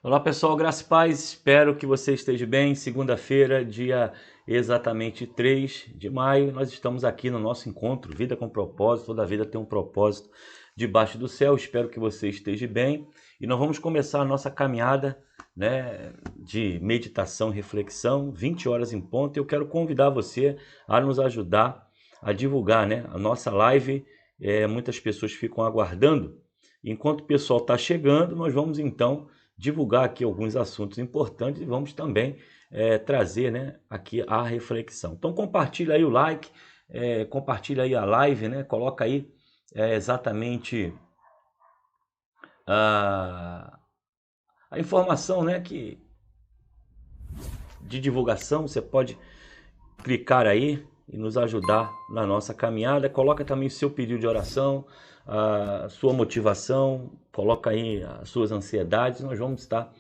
Olá pessoal, graça e paz, espero que você esteja bem. Segunda-feira, dia exatamente 3 de maio, nós estamos aqui no nosso encontro Vida com Propósito. Toda vida tem um propósito debaixo do céu, espero que você esteja bem. E nós vamos começar a nossa caminhada, de meditação e reflexão, 20 horas em ponto. Eu quero convidar você a nos ajudar a divulgar, a nossa live. Muitas pessoas ficam aguardando. Enquanto o pessoal está chegando, nós vamos então divulgar aqui alguns assuntos importantes e vamos também trazer aqui a reflexão. Então compartilha aí o like, compartilha aí a live, coloca aí exatamente a informação de divulgação. Você pode clicar aí e nos ajudar na nossa caminhada. Coloca também o seu pedido de oração, a sua motivação, coloca aí as suas ansiedades. Nós vamos estar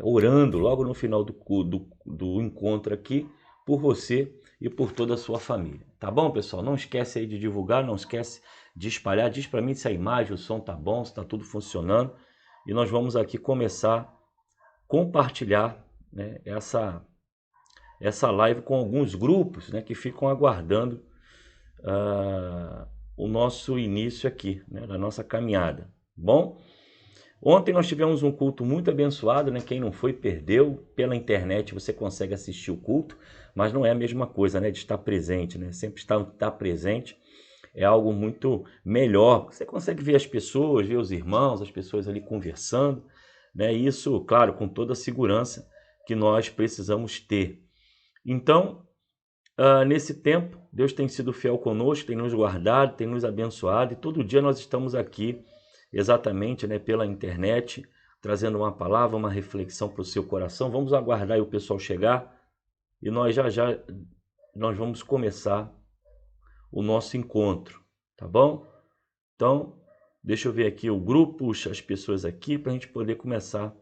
orando logo no final do encontro aqui por você e por toda a sua família. Tá bom, pessoal? Não esquece aí de divulgar, não esquece de espalhar. Diz para mim se a imagem, o som tá bom, se tá tudo funcionando. E nós vamos aqui começar a compartilhar essa live com alguns grupos que ficam aguardando o nosso início aqui, da nossa caminhada. Bom, ontem nós tivemos um culto muito abençoado, Quem não foi, perdeu. Pela internet você consegue assistir o culto, mas não é a mesma coisa, de estar presente, Sempre estar presente é algo muito melhor. Você consegue ver as pessoas, ver os irmãos, as pessoas ali conversando, Isso, claro, com toda a segurança que nós precisamos ter. Então, nesse tempo, Deus tem sido fiel conosco, tem nos guardado, tem nos abençoado, e todo dia nós estamos aqui, exatamente pela internet, trazendo uma palavra, uma reflexão para o seu coração. Vamos aguardar aí o pessoal chegar, e nós já nós vamos começar o nosso encontro, tá bom? Então, deixa eu ver aqui o grupo, as pessoas aqui, para a gente poder começar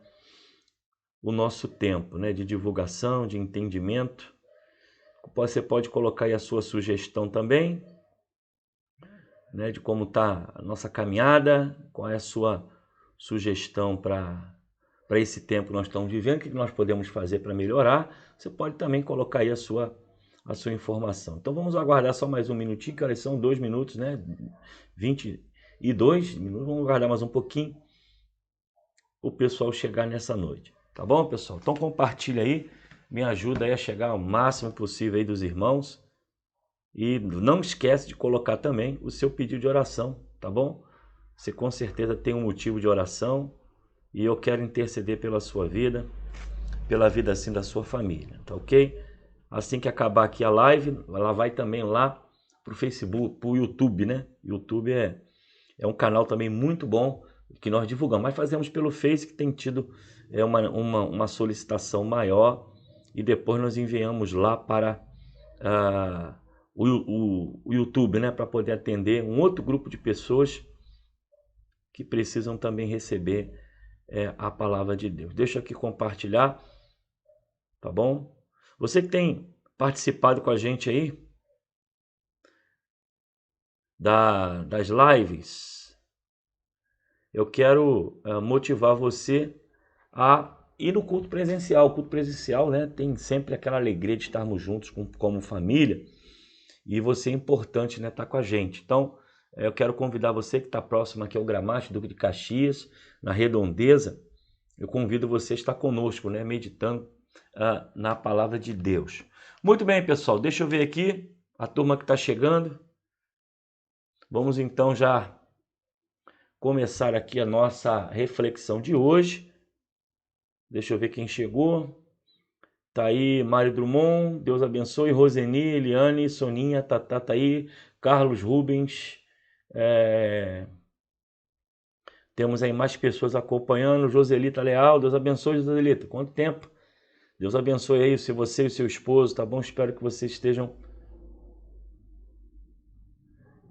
o nosso tempo de divulgação, de entendimento. Você pode colocar aí a sua sugestão também, de como está a nossa caminhada, qual é a sua sugestão para esse tempo que nós estamos vivendo, o que nós podemos fazer para melhorar. Você pode também colocar aí a sua informação. Então vamos aguardar só mais um minutinho, que são 2 minutos, 22 minutos, vamos aguardar mais um pouquinho o pessoal chegar nessa noite. Tá bom, pessoal? Então compartilha aí. Me ajuda aí a chegar ao máximo possível aí dos irmãos. E não esquece de colocar também o seu pedido de oração, tá bom? Você com certeza tem um motivo de oração e eu quero interceder pela sua vida, pela vida assim da sua família, tá ok? Assim que acabar aqui a live, ela vai também lá pro Facebook, pro YouTube, YouTube é um canal também muito bom que nós divulgamos, mas fazemos pelo Face, que tem tido uma solicitação maior, e depois nós enviamos lá para o YouTube, para poder atender um outro grupo de pessoas que precisam também receber a palavra de Deus. Deixa eu aqui compartilhar, tá bom? Você que tem participado com a gente aí das lives, eu quero motivar você a ir no culto presencial. O culto presencial, tem sempre aquela alegria de estarmos juntos como família, e você é importante, estar com a gente. Então, eu quero convidar você que está próximo aqui ao Gramacho, Duque de Caxias, na Redondeza. Eu convido você a estar conosco, meditando na palavra de Deus. Muito bem, pessoal, deixa eu ver aqui a turma que está chegando. Vamos então já começar aqui a nossa reflexão de hoje. Deixa eu ver quem chegou. Tá aí Mário Drummond, Deus abençoe. Roseni, Eliane, Soninha, Tatá tá aí. Carlos Rubens. Temos aí mais pessoas acompanhando. Joselita Leal, Deus abençoe, Joselita. Quanto tempo? Deus abençoe aí você e o seu esposo, tá bom? Espero que vocês estejam...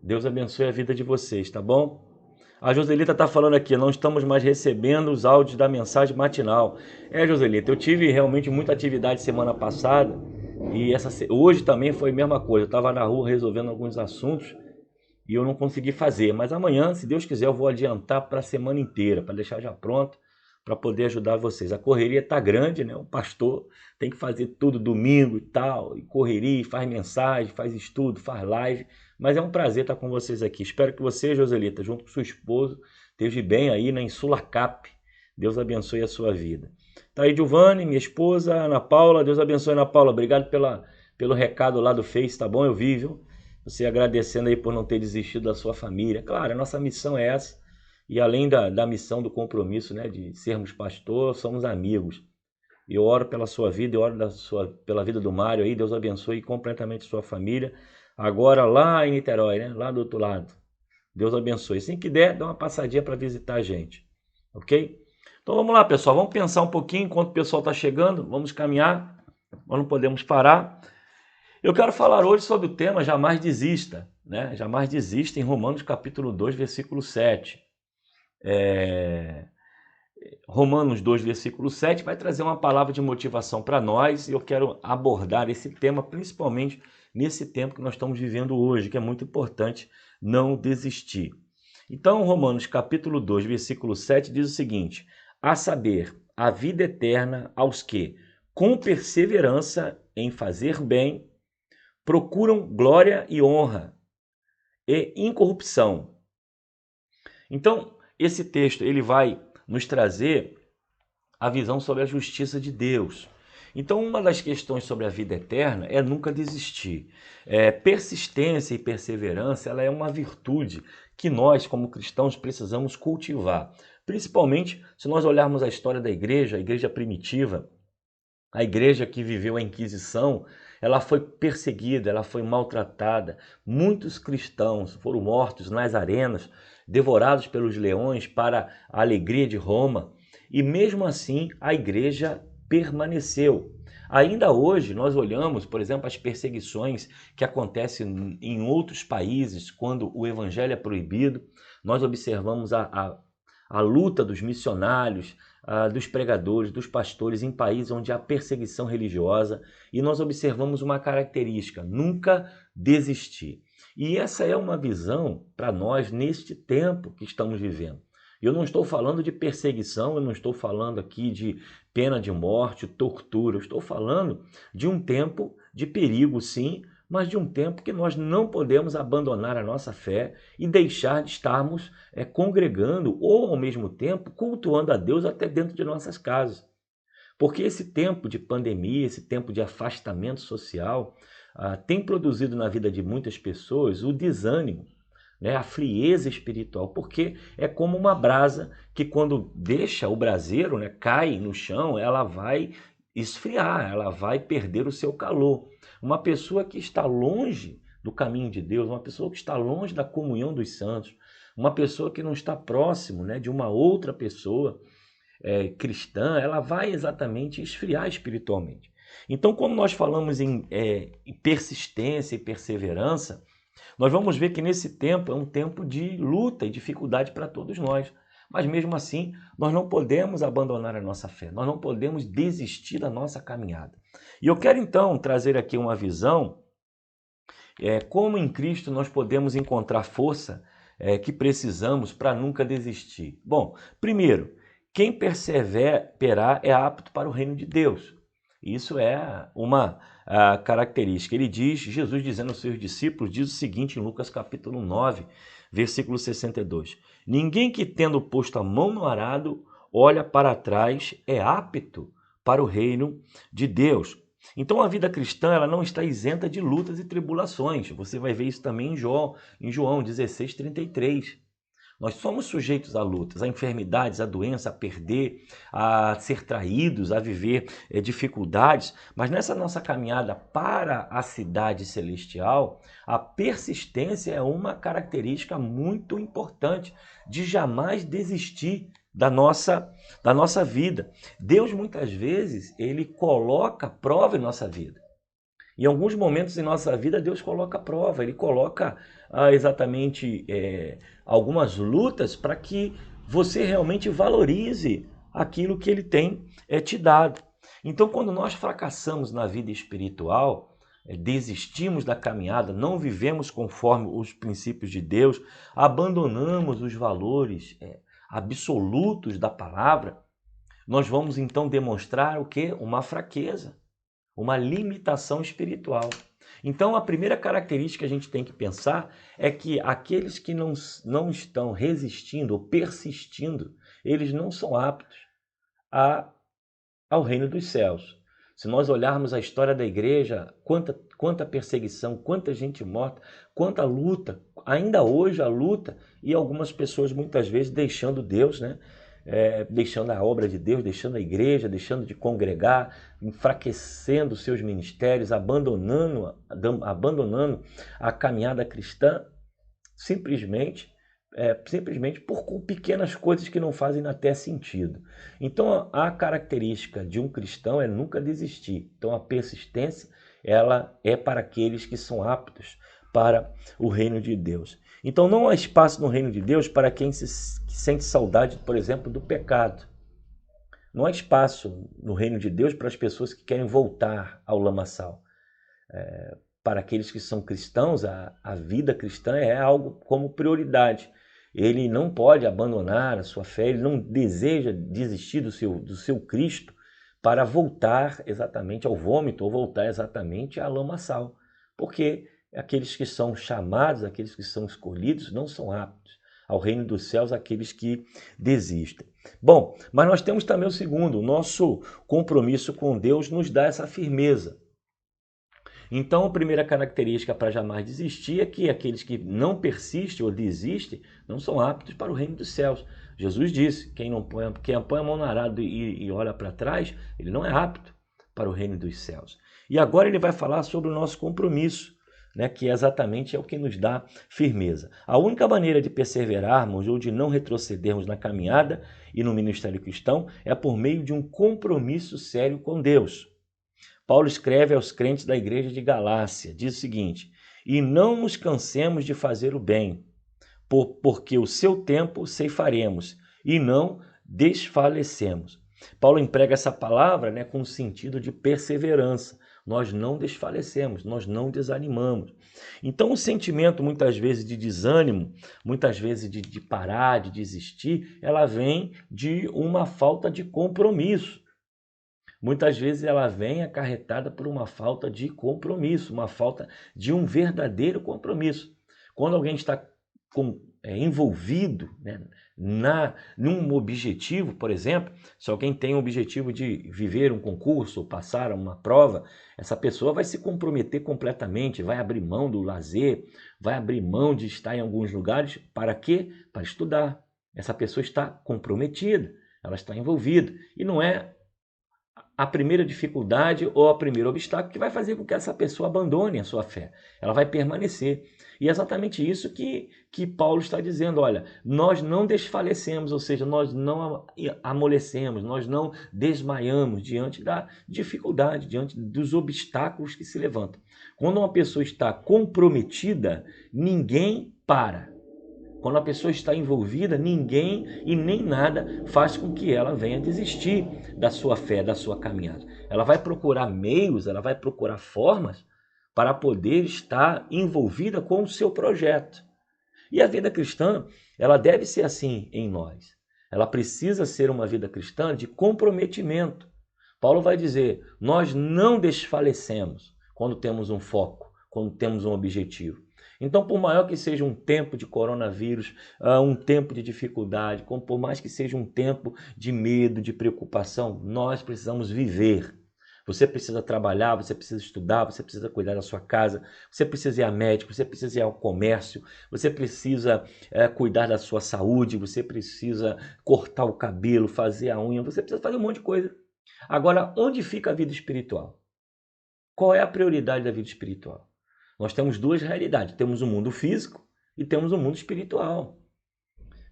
Deus abençoe a vida de vocês, tá bom? A Joselita está falando aqui, não estamos mais recebendo os áudios da mensagem matinal. Joselita, eu tive realmente muita atividade semana passada, e hoje também foi a mesma coisa. Eu estava na rua resolvendo alguns assuntos e eu não consegui fazer. Mas amanhã, se Deus quiser, eu vou adiantar para a semana inteira, para deixar já pronto, para poder ajudar vocês. A correria está grande, né? O pastor tem que fazer tudo domingo e tal, e correria, faz mensagem, faz estudo, faz live, mas é um prazer estar com vocês aqui. Espero que você, Joselita, junto com seu esposo, esteja bem aí, né, em Sulacap. Deus abençoe a sua vida. Tá aí, Giovanni, minha esposa, Ana Paula. Deus abençoe, Ana Paula. Obrigado pelo recado lá do Face, tá bom? Eu vi, viu? Você agradecendo aí por não ter desistido da sua família. Claro, a nossa missão é essa. E além da missão, do compromisso, né, de sermos pastor, somos amigos. Eu oro pela sua vida, eu oro pela vida do Mário aí. Deus abençoe completamente a sua família. Agora lá em Niterói, né? Lá do outro lado. Deus abençoe. Assim que der, dá uma passadinha para visitar a gente. Ok? Então vamos lá, pessoal. Vamos pensar um pouquinho enquanto o pessoal está chegando. Vamos caminhar. Nós não podemos parar. Eu quero falar hoje sobre o tema Jamais Desista, né? Jamais desista, em Romanos capítulo 2, versículo 7. Romanos 2, versículo 7 vai trazer uma palavra de motivação para nós, e eu quero abordar esse tema principalmente nesse tempo que nós estamos vivendo hoje, que é muito importante não desistir. Então, Romanos capítulo 2, versículo 7 diz o seguinte: a saber, a vida eterna aos que, com perseverança em fazer bem, procuram glória e honra e incorrupção. Então, esse texto ele vai nos trazer a visão sobre a justiça de Deus. Então, uma das questões sobre a vida eterna é nunca desistir. Persistência e perseverança, ela é uma virtude que nós, como cristãos, precisamos cultivar. Principalmente se nós olharmos a história da igreja, a igreja primitiva, a igreja que viveu a Inquisição, ela foi perseguida, ela foi maltratada. Muitos cristãos foram mortos nas arenas, devorados pelos leões para a alegria de Roma. E mesmo assim, a igreja permaneceu. Ainda hoje, nós olhamos, por exemplo, as perseguições que acontecem em outros países quando o evangelho é proibido. Nós observamos a luta dos missionários, dos pregadores, dos pastores em países onde há perseguição religiosa, e nós observamos uma característica: nunca desistir. E essa é uma visão para nós neste tempo que estamos vivendo. Eu não estou falando de perseguição, eu não estou falando aqui de pena de morte, tortura, eu estou falando de um tempo de perigo, sim, mas de um tempo que nós não podemos abandonar a nossa fé e deixar de estarmos congregando ou, ao mesmo tempo, cultuando a Deus até dentro de nossas casas. Porque esse tempo de pandemia, esse tempo de afastamento social, tem produzido na vida de muitas pessoas o desânimo, né, a frieza espiritual, porque é como uma brasa que, quando deixa o braseiro, né, cai no chão, ela vai esfriar, ela vai perder o seu calor. Uma pessoa que está longe do caminho de Deus, uma pessoa que está longe da comunhão dos santos, uma pessoa que não está próximo, né, de uma outra pessoa cristã, ela vai exatamente esfriar espiritualmente. Então, quando nós falamos em persistência e perseverança, nós vamos ver que nesse tempo é um tempo de luta e dificuldade para todos nós. Mas mesmo assim, nós não podemos abandonar a nossa fé, nós não podemos desistir da nossa caminhada. E eu quero então trazer aqui uma visão, como em Cristo nós podemos encontrar força que precisamos para nunca desistir. Bom, primeiro, quem perseverar é apto para o reino de Deus. Isso é uma característica. Ele diz, Jesus dizendo aos seus discípulos, diz o seguinte em Lucas capítulo 9, versículo 62. Ninguém que, tendo posto a mão no arado, olha para trás, é apto para o reino de Deus. Então a vida cristã, ela não está isenta de lutas e tribulações. Você vai ver isso também em João 16, 33. Nós somos sujeitos a lutas, a enfermidades, a doença, a perder, a ser traídos, a viver dificuldades. Mas nessa nossa caminhada para a cidade celestial, a persistência é uma característica muito importante de jamais desistir da nossa vida. Deus, muitas vezes, ele coloca prova em nossa vida. Em alguns momentos em nossa vida, Deus coloca prova, Ele coloca exatamente algumas lutas para que você realmente valorize aquilo que Ele tem te dado. Então, quando nós fracassamos na vida espiritual, desistimos da caminhada, não vivemos conforme os princípios de Deus, abandonamos os valores absolutos da palavra, nós vamos então demonstrar o quê? Uma fraqueza, uma limitação espiritual. Então, a primeira característica que a gente tem que pensar é que aqueles que não estão resistindo ou persistindo, eles não são aptos ao reino dos céus. Se nós olharmos a história da igreja, quanta perseguição, quanta gente morta, quanta luta, ainda hoje a luta, e algumas pessoas muitas vezes deixando Deus, né? Deixando a obra de Deus, deixando a igreja, deixando de congregar, enfraquecendo seus ministérios, abandonando a caminhada cristã, simplesmente por pequenas coisas que não fazem até sentido. Então, a característica de um cristão é nunca desistir. Então, a persistência, ela é para aqueles que são aptos para o reino de Deus. Então, não há espaço no reino de Deus para quem que sente saudade, por exemplo, do pecado. Não há espaço no reino de Deus para as pessoas que querem voltar ao lamaçal. Para aqueles que são cristãos, a vida cristã é algo como prioridade. Ele não pode abandonar a sua fé, ele não deseja desistir do seu Cristo para voltar exatamente ao vômito ou voltar exatamente à lamaçal. Porque aqueles que são chamados, aqueles que são escolhidos, não são aptos ao reino dos céus, aqueles que desistem. Bom, mas nós temos também o segundo, o nosso compromisso com Deus nos dá essa firmeza. Então, a primeira característica para jamais desistir é que aqueles que não persistem ou desistem não são aptos para o reino dos céus. Jesus disse, quem põe a mão no arado e olha para trás, ele não é apto para o reino dos céus. E agora ele vai falar sobre o nosso compromisso, né, que exatamente é o que nos dá firmeza. A única maneira de perseverarmos ou de não retrocedermos na caminhada e no ministério cristão é por meio de um compromisso sério com Deus. Paulo escreve aos crentes da igreja de Galácia, diz o seguinte: e não nos cansemos de fazer o bem, porque o seu tempo ceifaremos e não desfalecemos. Paulo emprega essa palavra, né, com o sentido de perseverança. Nós não desfalecemos, nós não desanimamos. Então o sentimento muitas vezes de desânimo, muitas vezes de parar, de desistir, ela vem de uma falta de compromisso. Muitas vezes ela vem acarretada por uma falta de compromisso, uma falta de um verdadeiro compromisso. Quando alguém está envolvido, né, num objetivo, por exemplo, se alguém tem o objetivo de viver um concurso ou passar uma prova, essa pessoa vai se comprometer completamente, vai abrir mão do lazer, vai abrir mão de estar em alguns lugares. Para quê? Para estudar. Essa pessoa está comprometida, ela está envolvida. E não é a primeira dificuldade ou a primeiro obstáculo que vai fazer com que essa pessoa abandone a sua fé. Ela vai permanecer. E é exatamente isso que Paulo está dizendo. Olha, nós não desfalecemos, ou seja, nós não amolecemos, nós não desmaiamos diante da dificuldade, diante dos obstáculos que se levantam. Quando uma pessoa está comprometida, ninguém para. Quando a pessoa está envolvida, ninguém e nem nada faz com que ela venha desistir da sua fé, da sua caminhada. Ela vai procurar meios, ela vai procurar formas para poder estar envolvida com o seu projeto. E a vida cristã, ela deve ser assim em nós. Ela precisa ser uma vida cristã de comprometimento. Paulo vai dizer, nós não desfalecemos quando temos um foco, quando temos um objetivo. Então, por maior que seja um tempo de coronavírus, um tempo de dificuldade, por mais que seja um tempo de medo, de preocupação, nós precisamos viver. Você precisa trabalhar, você precisa estudar, você precisa cuidar da sua casa, você precisa ir a médico, você precisa ir ao comércio, você precisa cuidar da sua saúde, você precisa cortar o cabelo, fazer a unha, você precisa fazer um monte de coisa. Agora, onde fica a vida espiritual? Qual é a prioridade da vida espiritual? Nós temos duas realidades, temos o mundo físico e temos o mundo espiritual.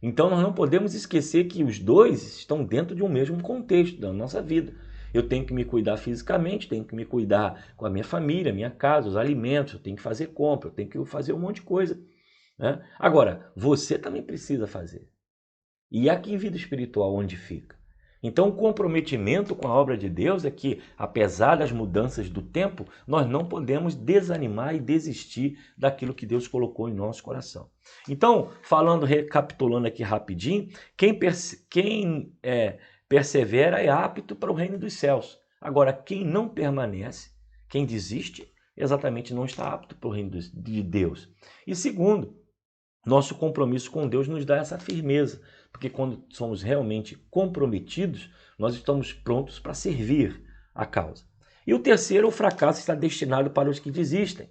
Então nós não podemos esquecer que os dois estão dentro de um mesmo contexto da nossa vida. Eu tenho que me cuidar fisicamente, tenho que me cuidar com a minha família, minha casa, os alimentos, eu tenho que fazer compra, eu tenho que fazer um monte de coisa, né? Agora, você também precisa fazer. E aqui em vida espiritual, onde fica? Então, o comprometimento com a obra de Deus é que, apesar das mudanças do tempo, nós não podemos desanimar e desistir daquilo que Deus colocou em nosso coração. Então, recapitulando aqui rapidinho, quem persevera é apto para o reino dos céus. Agora, quem não permanece, quem desiste, exatamente não está apto para o reino de Deus. E segundo, nosso compromisso com Deus nos dá essa firmeza, porque quando somos realmente comprometidos, nós estamos prontos para servir a causa. E o terceiro, o fracasso está destinado para os que desistem.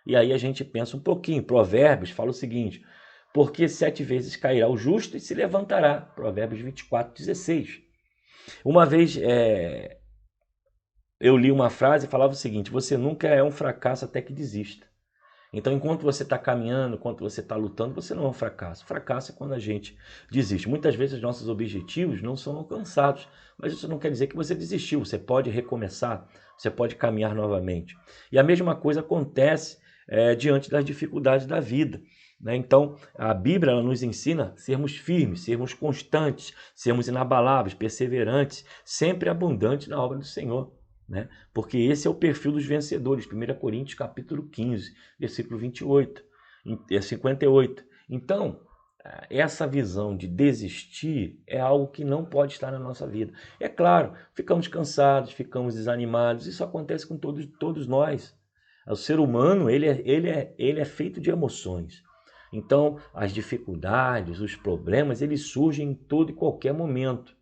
E aí a gente pensa um pouquinho. Provérbios fala o seguinte: porque 7 vezes cairá o justo e se levantará. Provérbios 24:16. Uma vez eu li uma frase e falava o seguinte: você nunca é um fracasso até que desista. Então, enquanto você está caminhando, enquanto você está lutando, você não é um fracasso. Fracasso é quando a gente desiste. Muitas vezes os nossos objetivos não são alcançados, mas isso não quer dizer que você desistiu. Você pode recomeçar, você pode caminhar novamente. E a mesma coisa acontece diante das dificuldades da vida. Né? Então, a Bíblia ela nos ensina a sermos firmes, sermos constantes, sermos inabaláveis, perseverantes, sempre abundantes na obra do Senhor. Né? Porque esse é o perfil dos vencedores. 1 Coríntios capítulo 15, versículo 28, 58. Então, essa visão de desistir é algo que não pode estar na nossa vida. É claro, ficamos cansados, ficamos desanimados, isso acontece com todos nós. O ser humano ele é feito de emoções. Então, as dificuldades, os problemas, eles surgem em todo e qualquer momento.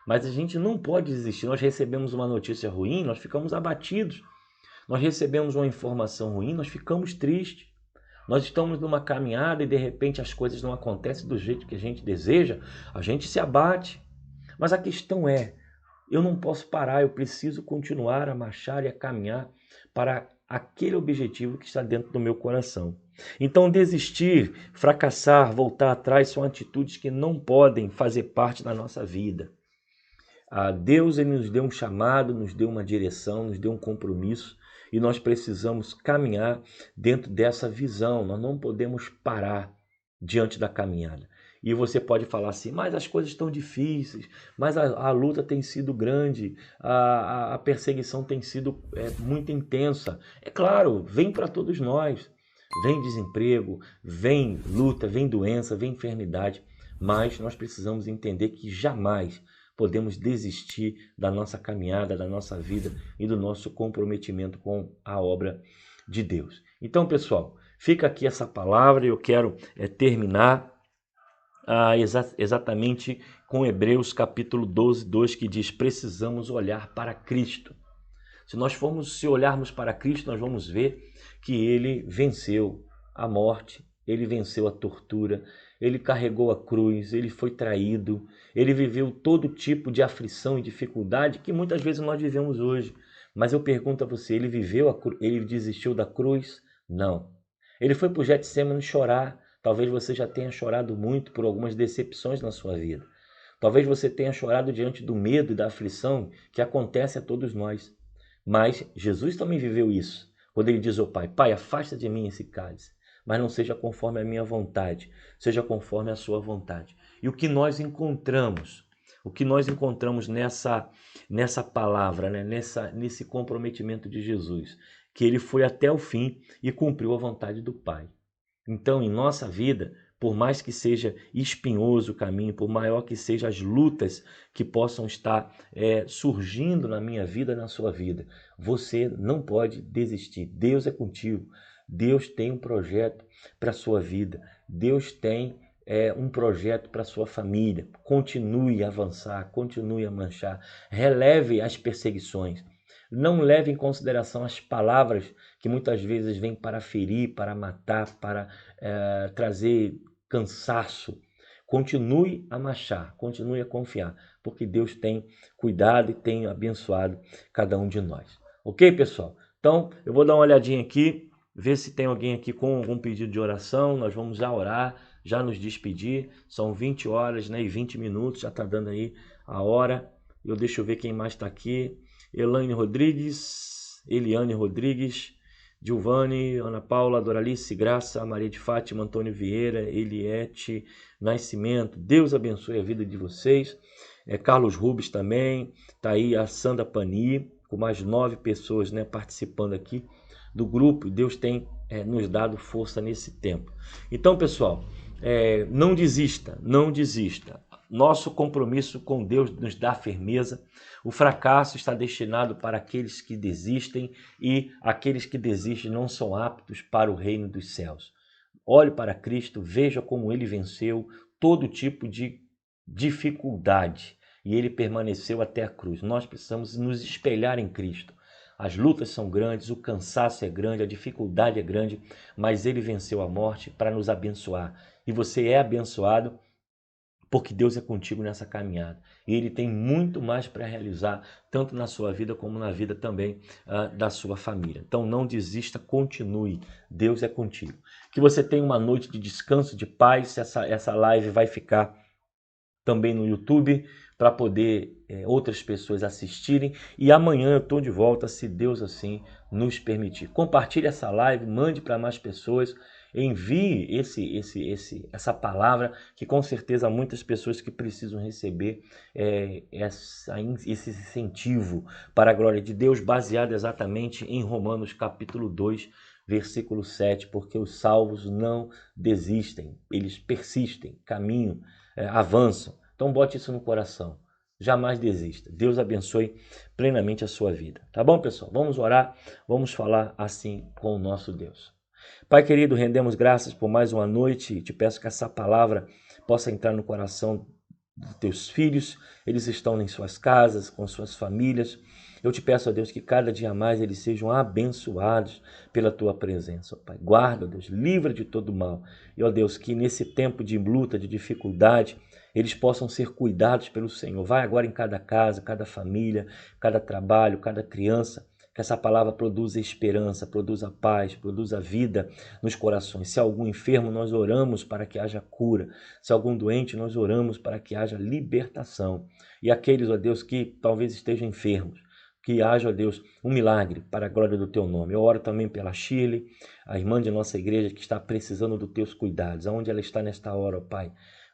Mas a gente não pode desistir. Nós recebemos uma notícia ruim, nós ficamos abatidos. Nós recebemos uma informação ruim, nós ficamos tristes. Nós estamos numa caminhada e de repente as coisas não acontecem do jeito que a gente deseja, a gente se abate. Mas a questão é, eu não posso parar, eu preciso continuar a marchar e a caminhar para aquele objetivo que está dentro do meu coração. Então desistir, fracassar, voltar atrás são atitudes que não podem fazer parte da nossa vida. Deus ele nos deu um chamado, nos deu uma direção, nos deu um compromisso e nós precisamos caminhar dentro dessa visão. Nós não podemos parar diante da caminhada. E você pode falar assim, mas as coisas estão difíceis, mas a luta tem sido grande, a perseguição tem sido muito intensa. É claro, vem para todos nós. Vem desemprego, vem luta, vem doença, vem enfermidade. Mas nós precisamos entender que jamais podemos desistir da nossa caminhada, da nossa vida e do nosso comprometimento com a obra de Deus. Então, pessoal, fica aqui essa palavra e eu quero terminar exatamente com Hebreus capítulo 12, 2, que diz: precisamos olhar para Cristo. Se olharmos para Cristo, nós vamos ver que ele venceu a morte, ele venceu a tortura, ele carregou a cruz, ele foi traído, ele viveu todo tipo de aflição e dificuldade que muitas vezes nós vivemos hoje. Mas eu pergunto a você, ele desistiu da cruz? Não. Ele foi para o Getsemane chorar. Talvez você já tenha chorado muito por algumas decepções na sua vida. Talvez você tenha chorado diante do medo e da aflição que acontece a todos nós. Mas Jesus também viveu isso. Quando ele diz ao Pai, Pai, afasta de mim esse cálice, mas não seja conforme a minha vontade, seja conforme a sua vontade. E o que nós encontramos nessa palavra, né? nesse comprometimento de Jesus, que ele foi até o fim e cumpriu a vontade do Pai. Então, em nossa vida, por mais que seja espinhoso o caminho, por maior que sejam as lutas que possam estar surgindo na minha vida, na sua vida, você não pode desistir. Deus é contigo. Deus tem um projeto para a sua vida. Deus tem um projeto para a sua família. Continue a avançar, continue a marchar. Releve as perseguições. Não leve em consideração as palavras que muitas vezes vêm para ferir, para matar, para trazer cansaço. Continue a marchar, continue a confiar, porque Deus tem cuidado e tem abençoado cada um de nós. Ok, pessoal? Então, eu vou dar uma olhadinha aqui, ver se tem alguém aqui com algum pedido de oração. Nós vamos já orar, já nos despedir. São 20 horas, né, e 20 minutos, já está dando aí a hora. Deixa eu ver quem mais está aqui. Elaine Rodrigues, Eliane Rodrigues, Giovanni, Ana Paula, Doralice, Graça, Maria de Fátima, Antônio Vieira, Eliette Nascimento. Deus abençoe a vida de vocês. Carlos Rubens também, está aí a Sandra Pani, com mais 9 pessoas, né, participando aqui do grupo. Deus tem nos dado força nesse tempo. Então, pessoal, não desista, não desista. Nosso compromisso com Deus nos dá firmeza. O fracasso está destinado para aqueles que desistem e aqueles que desistem não são aptos para o reino dos céus. Olhe para Cristo, veja como ele venceu todo tipo de dificuldade e ele permaneceu até a cruz. Nós precisamos nos espelhar em Cristo. As lutas são grandes, o cansaço é grande, a dificuldade é grande, mas ele venceu a morte para nos abençoar. E você é abençoado porque Deus é contigo nessa caminhada. E Ele tem muito mais para realizar, tanto na sua vida como na vida também da sua família. Então não desista, continue. Deus é contigo. Que você tenha uma noite de descanso, de paz. Essa live vai ficar também no YouTube para poder outras pessoas assistirem. E amanhã eu estou de volta, se Deus assim nos permitir. Compartilhe essa live, mande para mais pessoas. Envie essa palavra, que com certeza há muitas pessoas que precisam receber esse incentivo para a glória de Deus, baseado exatamente em Romanos capítulo 2, versículo 7, porque os salvos não desistem, eles persistem, caminham, avançam. Então bote isso no coração, jamais desista. Deus abençoe plenamente a sua vida. Tá bom, pessoal? Vamos orar, vamos falar assim com o nosso Deus. Pai querido, rendemos graças por mais uma noite e te peço que essa palavra possa entrar no coração dos teus filhos. Eles estão em suas casas, com suas famílias. Eu te peço, ó Deus, que cada dia mais eles sejam abençoados pela tua presença, ó Pai. Guarda, ó Deus, livra de todo mal. E, ó Deus, que nesse tempo de luta, de dificuldade, eles possam ser cuidados pelo Senhor. Vai agora em cada casa, cada família, cada trabalho, cada criança. Que essa palavra produza esperança, produza paz, produza vida nos corações. Se há algum enfermo, nós oramos para que haja cura. Se há algum doente, nós oramos para que haja libertação. E aqueles, ó Deus, que talvez estejam enfermos, que haja, ó Deus, um milagre para a glória do teu nome. Eu oro também pela Shirley, a irmã de nossa igreja que está precisando dos teus cuidados. Aonde ela está nesta hora, ó Pai?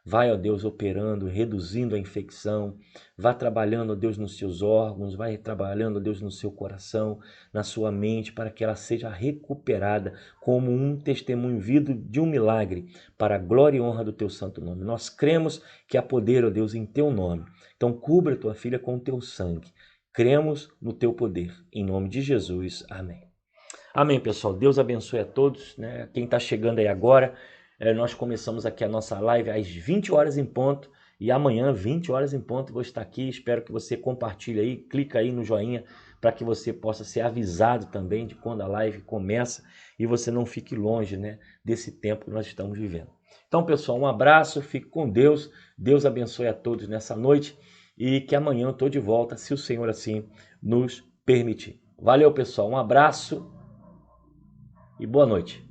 Vai, ó Deus, operando, reduzindo a infecção. Vá trabalhando, ó Deus, nos seus órgãos. Vai trabalhando, ó Deus, no seu coração, na sua mente, para que ela seja recuperada como um testemunho vivo de um milagre, para a glória e honra do teu santo nome. Nós cremos que há poder, ó Deus, em teu nome. Então, cubra tua filha com o teu sangue. Cremos no teu poder. Em nome de Jesus. Amém. Amém, pessoal. Deus abençoe a todos, né? Quem está chegando aí agora, nós começamos aqui a nossa live às 20 horas em ponto e amanhã, 20 horas em ponto, vou estar aqui. Espero que você compartilhe aí, clica aí no joinha para que você possa ser avisado também de quando a live começa e você não fique longe, né, desse tempo que nós estamos vivendo. Então, pessoal, um abraço, fique com Deus. Deus abençoe a todos nessa noite e que amanhã eu estou de volta, se o Senhor assim nos permitir. Valeu, pessoal. Um abraço e boa noite.